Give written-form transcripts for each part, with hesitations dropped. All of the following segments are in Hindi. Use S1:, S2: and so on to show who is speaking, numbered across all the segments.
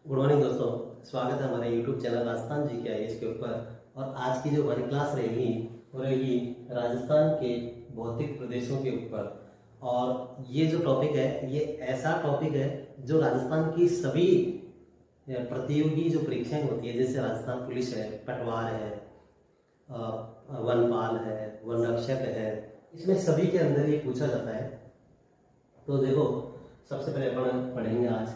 S1: गुड मॉर्निंग दोस्तों, स्वागत है हमारे यूट्यूब चैनल राजस्थान जी के आईएएस के ऊपर। और आज की जो हमारी क्लास रहेगी वो रहेगी राजस्थान के भौतिक प्रदेशों के ऊपर। और ये जो टॉपिक है ये ऐसा टॉपिक है जो राजस्थान की सभी प्रतियोगी जो परीक्षाएं होती है, जैसे राजस्थान पुलिस है, पटवार है, वनपाल है, वन रक्षक है, इसमें सभी के अंदर ये पूछा जाता है। तो देखो, सबसे पहले अपन पढ़ेंगे आज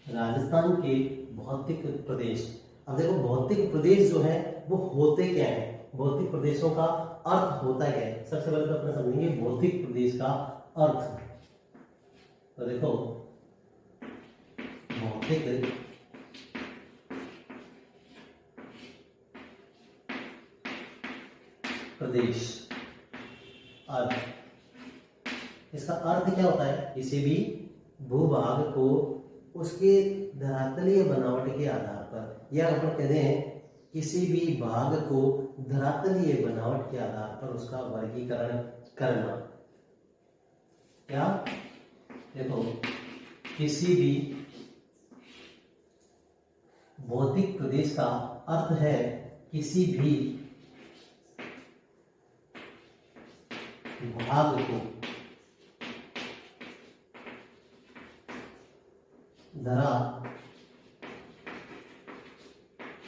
S1: राजस्थान के भौतिक प्रदेश। अब देखो, भौतिक प्रदेश जो है वो होते क्या है, भौतिक प्रदेशों का अर्थ होता क्या है। सबसे पहले तो अपने समझेंगे भौतिक प्रदेश का अर्थ। तो देखो, भौतिक प्रदेश अर्थ, इसका अर्थ क्या होता है? किसी भी भूभाग को उसके धरातलीय बनावट के आधार पर, या अपन कहते हैं किसी भी भाग को धरातलीय बनावट के आधार पर उसका वर्गीकरण करना। क्या? देखो, किसी भी भौतिक प्रदेश का अर्थ है किसी भी भाग को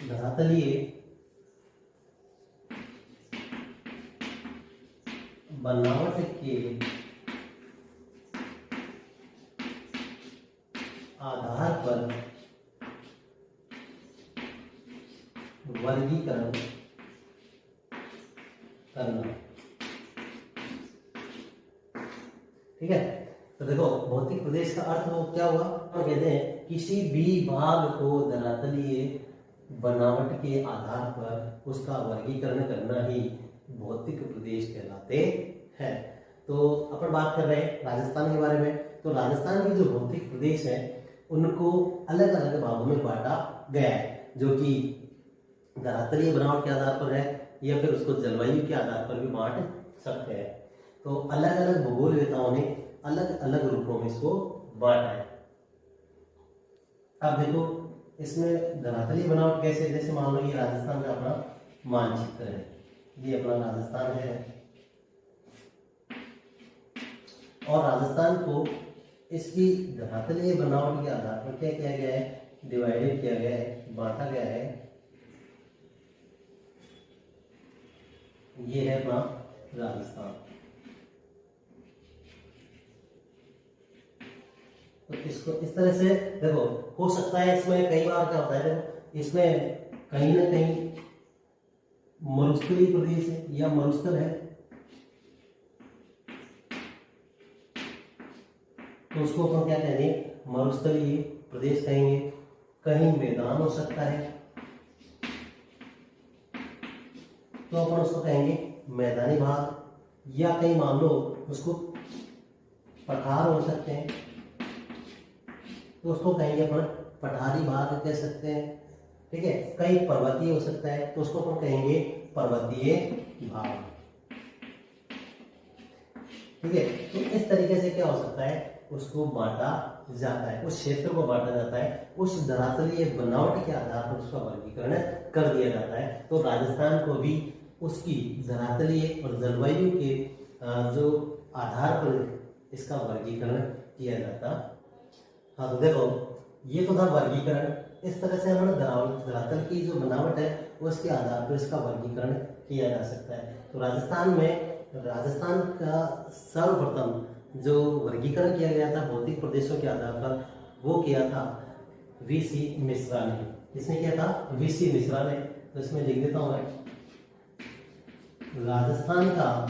S1: धरातलीय बनावट के आधार पर वर्गीकरण करना। ठीक है, तो देखो, भौतिक प्रदेश का अर्थ वो क्या हुआ? हम कहते हैं किसी भी भाग को धरातलीय बनावट के आधार पर उसका वर्गीकरण करना ही भौतिक प्रदेश कहलाते हैं। तो अपन बात कर रहे हैं राजस्थान के बारे में। तो राजस्थान के जो भौतिक प्रदेश है उनको अलग अलग भागों में बांटा गया है, जो कि धरातलीय बनावट के आधार पर है या फिर उसको जलवायु के आधार पर भी बांट सकते हैं। तो अलग अलग भूगोलवेताओं ने अलग अलग रूपों में इसको बांटा है। अब देखो, इसमें धरातलीय बनावट कैसे? जैसे मान लो ये राजस्थान का अपना मानचित्र है, ये अपना राजस्थान है, और राजस्थान को इसकी धरातलीय बनावट के आधार पर क्या किया गया है? डिवाइडेड किया गया है, बांटा गया है। ये है अपना राजस्थान। तो इसको इस तरह से देखो, हो सकता है इसमें कई बार क्या होता है, देखो इसमें कहीं ना कहीं मरुस्थलीय प्रदेश है या मरुस्थल है, तो उसको अपन क्या कहेंगे? मरुस्थलीय प्रदेश कहेंगे। कहीं मैदान हो सकता है तो अपन उसको कहेंगे मैदानी भाग, या कहीं मान लो उसको पठार हो सकते हैं तो उसको कहेंगे अपन पठारी भाग कह सकते हैं। ठीक है, कहीं पर्वतीय हो सकता है तो उसको अपन कहेंगे पर्वतीय भाग। ठीक है, तो इस तरीके से क्या हो सकता है? उसको बांटा जाता है, उस क्षेत्र को बांटा जाता है, उस धरातलीय बनावट के आधार पर उसका वर्गीकरण कर दिया जाता है। तो राजस्थान को भी उसकी धरातलीय और जलवायु के जो आधार पर इसका वर्गीकरण किया जाता। हाँ, तो देखो, ये तो था वर्गीकरण। इस तरह से हमारे धरातल की जो बनावट है उसके आधार पर इसका वर्गीकरण किया जा सकता है। तो राजस्थान का सर्वप्रथम जो वर्गीकरण किया गया था भौतिक प्रदेशों के आधार पर, वो किया था वीसी मिश्रा ने। किसने किया था? वीसी मिश्रा ने। तो इसमें लिख देता हूं मैं, राजस्थान का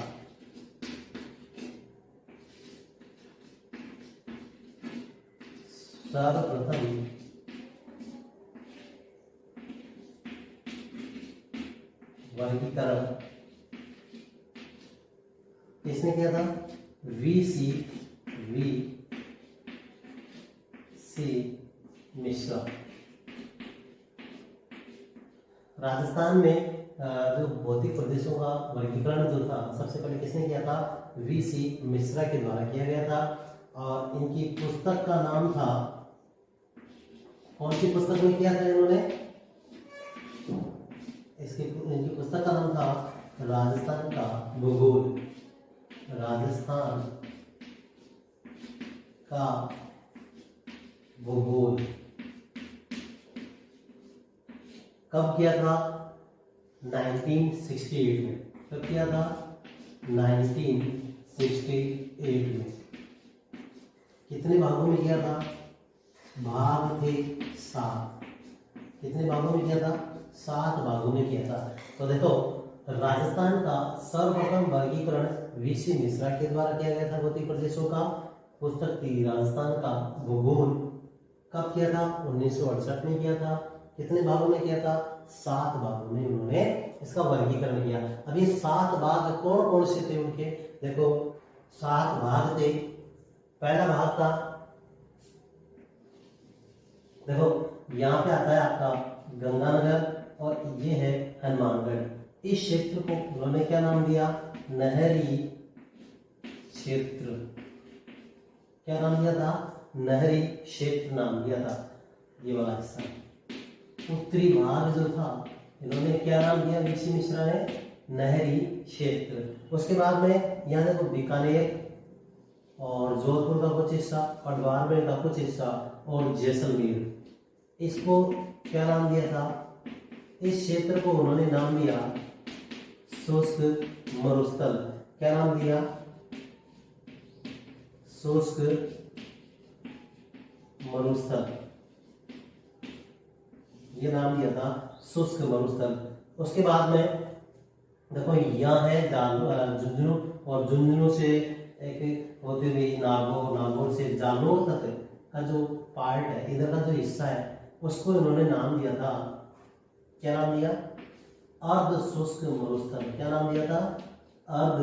S1: सर्वप्रथम वर्गीकरण किसने किया था? वीसी मिश्रा। राजस्थान में जो भौतिक प्रदेशों का वर्गीकरण जो था, सबसे पहले किसने किया था? वीसी मिश्रा के द्वारा किया गया था। और इनकी पुस्तक का नाम था कौन सी पुस्तक में किया था इन्होंने? इनकी पुस्तक का नाम था राजस्थान का भूगोल। राजस्थान का भूगोल। कब किया था? 1968 में। कब किया था? 1968 में। कितने भागों में किया था? भाग थे 7। कितने भागों में किया था? 7 भागों में किया था। तो देखो, राजस्थान का सर्वप्रथम वर्गीकरण वीसी मिश्रा के द्वारा किया गया था भौतिक प्रदेशों का। पुस्तक थी राजस्थान का भूगोल। कब किया था? 1968 में किया था। कितने भागों में किया था? 7 भागों में उन्होंने इसका वर्गीकरण किया। अब ये 7 भाग कौन कौन से थे उनके? देखो, 7 भाग थे। पहला भाग था, देखो यहाँ पे आता है आपका गंगानगर और ये है हनुमानगढ़। इस क्षेत्र को उन्होंने क्या नाम दिया? नहरी क्षेत्र। क्या नाम दिया था? नहरी क्षेत्र नाम दिया था ये वाला हिस्सा। उत्तरी भाग जो था इन्होंने क्या नाम दिया वीसी मिश्रा ने? नहरी क्षेत्र। उसके बाद में यहाँ देखो बीकानेर और जोधपुर का कुछ हिस्सा, पटवार में का कुछ हिस्सा और जैसलमेर, इसको क्या नाम दिया था? इस क्षेत्र को उन्होंने नाम दिया शुष्क मरुस्थल। क्या नाम दिया? शुष्क मरुस्थल। ये नाम दिया था शुष्क मरुस्थल। उसके बाद में देखो यहाँ है झुंझुनू और झुंझुनू से एक होते हुए नागौर, नागौर से जालौर तक का जो पार्ट है, इधर का जो हिस्सा है, उसको इन्होंने नाम दिया था, क्या नाम दिया? अर्ध शुष्क मरुस्थल। क्या नाम दिया था? अर्ध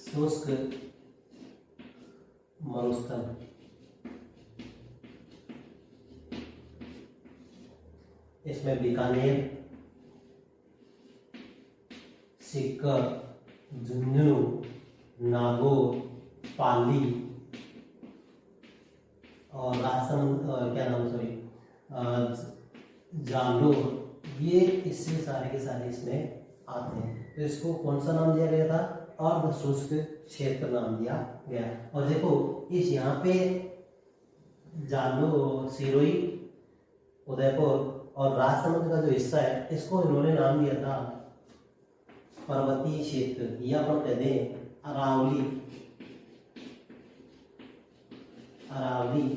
S1: शुष्क मरुस्थल। इसमें बीकानेर, सीकर, झुंझुनू, नागौर, पाली और क्या नाम, सॉरी, जालौर, ये इससे सारे के सारे इसमें आते हैं। तो इसको कौन सा नाम दिया गया था? अर्ध शुष्क क्षेत्र नाम दिया गया। और देखो इस यहाँ पे जालौर, सिरोही, उदयपुर और राजसमंद का जो हिस्सा है, इसको इन्होंने नाम दिया था पर्वतीय क्षेत्र, या अपन कहते हैं अरावली। अरावली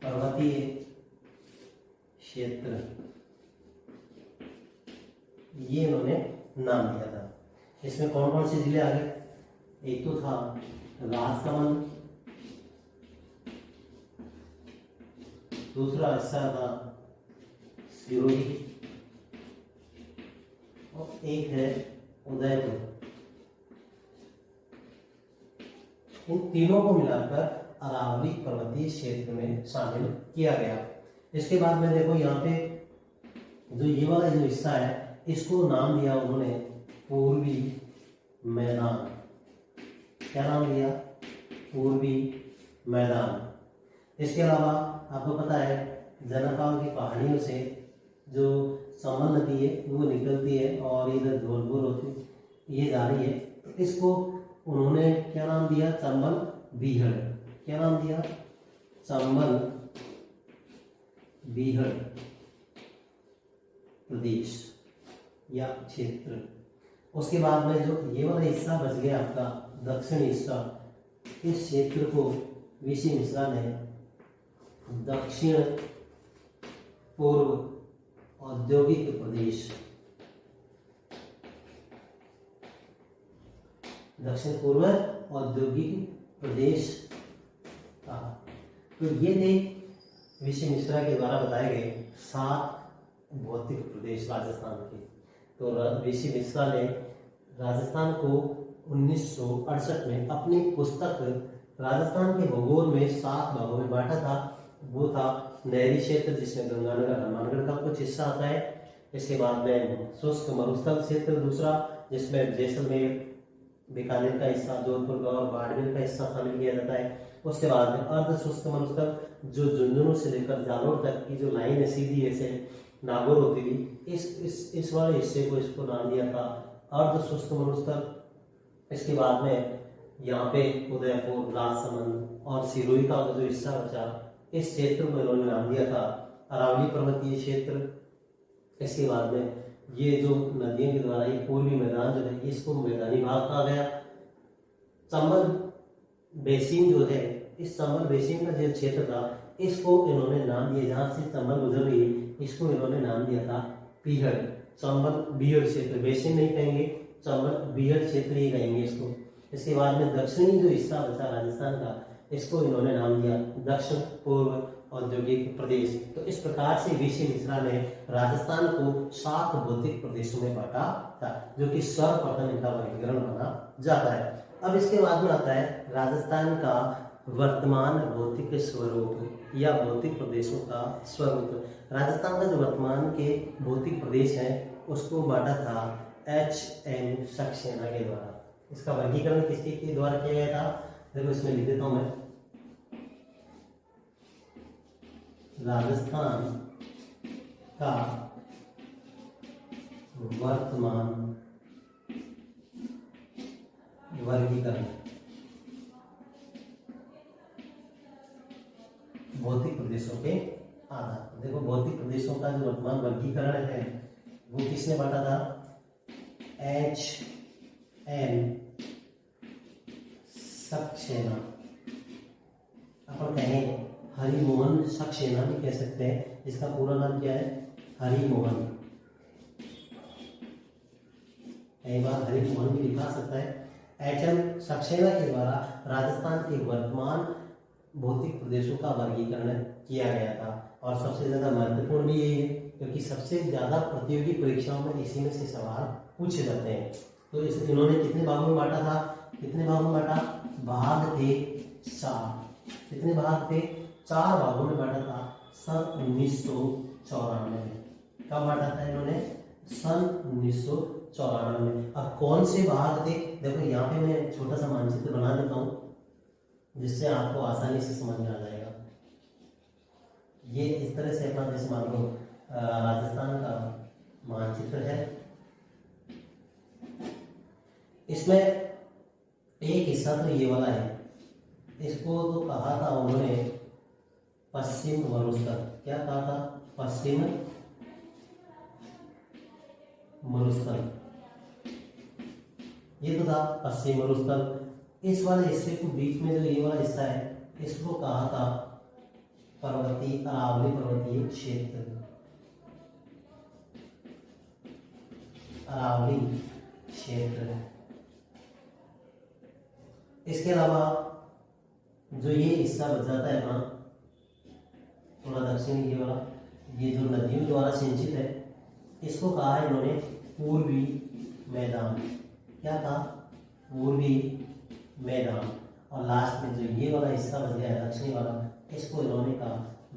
S1: पर्वतीय क्षेत्र, ये इन्होंने नाम दिया था। इसमें कौन कौन से जिले आ गए? एक तो था राजसमंद, दूसरा हिस्सा था सिरोही और एक है उदयपुर। इन तीनों को मिलाकर अरावली पर्वतीय क्षेत्र में शामिल किया गया। इसके बाद में देखो यहाँ पे जो ये वाला जो हिस्सा है, इसको नाम दिया उन्होंने पूर्वी मैदान। क्या नाम दिया? पूर्वी मैदान। इसके अलावा आपको पता है जनकाल की पहाड़ियों से जो संबल नदी है वो निकलती है और इधर धौलपुर होती ये जा रही है, तो इसको उन्होंने क्या नाम दिया? चंबल बीहड़। क्या नाम दिया? चंबल बीहड़ प्रदेश या क्षेत्र। उसके बाद में जो ये वाला हिस्सा बच गया आपका दक्षिणी हिस्सा, इस क्षेत्र को वीसी मिश्रा ने दक्षिण पूर्व औद्योगिक प्रदेश, दक्षिण पूर्व औद्योगिक प्रदेश कहा। तो ये थे वीसी मिश्रा के द्वारा बताए गए 7 भौतिक प्रदेश राजस्थान के। तो वीसी मिश्रा ने राजस्थान को 1968 में अपनी पुस्तक राजस्थान के भूगोल में 7 भागों में बांटा था। वो था नहरी क्षेत्र, जिसमें गंगानगर, हनुमानगढ़ का कुछ हिस्सा आता है। इसके बाद में शुष्क मरुस्थल क्षेत्र दूसरा, जिसमें जैसलमेर बीकानेर का हिस्सा, जोधपुर का और बाड़मेर का हिस्सा शामिल किया जाता है। उसके बाद में अर्ध शुष्क मरुस्थल, जो झुंझुनू से लेकर जालोर तक की जो लाइन है सीधी ऐसे नागौर होती थी, इस वाले हिस्से को इसको नाम दिया था अर्ध शुष्क मरुस्थल। इसके बाद में यहाँ पे उदयपुर, राजसमंद और सिरोही का जो हिस्सा बचा, इस क्षेत्र को इन्होंने नाम दिया था अरावली पर्वतीय क्षेत्र। इसके बाद में ये जो नदियों के द्वारा ये पूर्वी मैदान जो है इसको मैदानी भाग कहा गया। चंबल बेसिन जो है, इस चंबल बेसिन का जो क्षेत्र था इसको इन्होंने नाम दिया, जहाँ से चंबल गुजर रही है इसको इन्होंने नाम दिया था पीहड़। चंबल बीहड़ क्षेत्र, बेसिन नहीं कहेंगे, चंबल बीहड़ क्षेत्र ही कहेंगे इसको। इसके बाद में दक्षिणी जो हिस्सा बचा राजस्थान का, इसको इन्होंने नाम दिया दक्षिण पूर्व औद्योगिक प्रदेश। तो इस प्रकार से वीसी मिश्रा ने राजस्थान को 7 भौतिक प्रदेशों में बांटा था, जो कि सर्वप्रथम इनका वर्गीकरण माना जाता है। अब इसके बाद में आता है राजस्थान का वर्तमान भौतिक स्वरूप या भौतिक प्रदेशों का स्वरूप। राजस्थान का जो वर्तमान के भौतिक प्रदेश है उसको बांटा था HM सक्सेना के द्वारा। इसका वर्गीकरण किसके द्वारा किया गया था, देखो इसमें लिख देता हूं मैं। राजस्थान का वर्तमान वर्गीकरण भौतिक प्रदेशों के आधार पर। देखो भौतिक प्रदेशों का जो वर्तमान वर्गीकरण है वो किसने बांटा था, HM सक्सेना। अपन कहें हरिमोहन सक्सेना भी कह सकते हैं, इसका पूरा नाम क्या है, हरिमोहन। कई बार हरिमोहन भी लिखा सकता है। HM सक्सेना के द्वारा राजस्थान के वर्तमान भौतिक प्रदेशों का वर्गीकरण किया गया था। और सबसे ज्यादा महत्वपूर्ण भी यही है क्योंकि सबसे ज्यादा प्रतियोगी परीक्षाओं में इसी में से सवाल पूछे जाते हैं। तो इन्होंने कितने भागों में बांटा था, कितने भागों में बांटा, भाग थे 4। कितने भाग थे, 4 भागों में बांटा था सन 1994 में। कब बांटा था इन्होंने, सन 1994 में। अब कौन से भाग थे, देखो यहाँ पे मैं छोटा सा मानचित्र बना देता हूँ जिससे आपको आसानी से समझ में आ जाएगा। ये इस तरह से अपना जैसे मान लो राजस्थान का मानचित्र है, इसमें एक हिस्सा तो ये वाला है, इसको तो कहा था उन्होंने पश्चिम मरुस्थल। क्या कहा था, पश्चिम मरुस्थल। ये तो था पश्चिम मरुस्थल। इस वाले हिस्से को बीच में जो ये वाला हिस्सा है इसको कहा था पर्वतीय अरावली पर्वतीय क्षेत्र, अरावली क्षेत्र। इसके अलावा जो ये हिस्सा बच जाता है अपना थोड़ा दक्षिणी, ये वाला, ये जो नदियों द्वारा सिंचित है, इसको कहा है इन्होंने पूर्वी मैदान। क्या था, पूर्वी मैदान। और लास्ट में जो ये वाला हिस्सा बच गया है दक्षिणी वाला, इसको इन्होंने कहा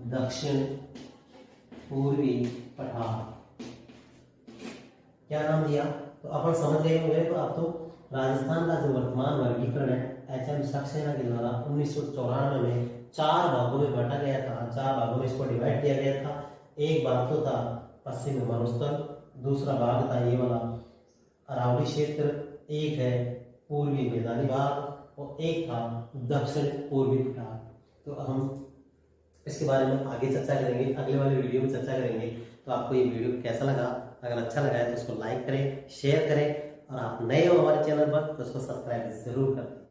S1: दक्षिण पूर्वी पठार। क्या नाम दिया, तो अपन समझ गए होंगे। तो अब तो राजस्थान का जो वर्तमान वर्गीकरण है HM सक्सेना के द्वारा 1994 में 4 भागों में बांटा गया था। 4 भागों में इसको डिवाइड किया गया था। एक भाग तो था पश्चिम मरुस्थल, दूसरा भाग था ये वाला अरावली क्षेत्र, एक है पूर्वी मैदानी भाग और एक था दक्षिण पूर्वी पठार। तो हम इसके बारे में आगे चर्चा करेंगे, अगले वाले वीडियो में चर्चा करेंगे। तो आपको ये वीडियो कैसा लगा, अगर अच्छा लगा है तो उसको लाइक करें, शेयर करें, और आप नए हो हमारे चैनल पर तो उसको सब्सक्राइब जरूर करें।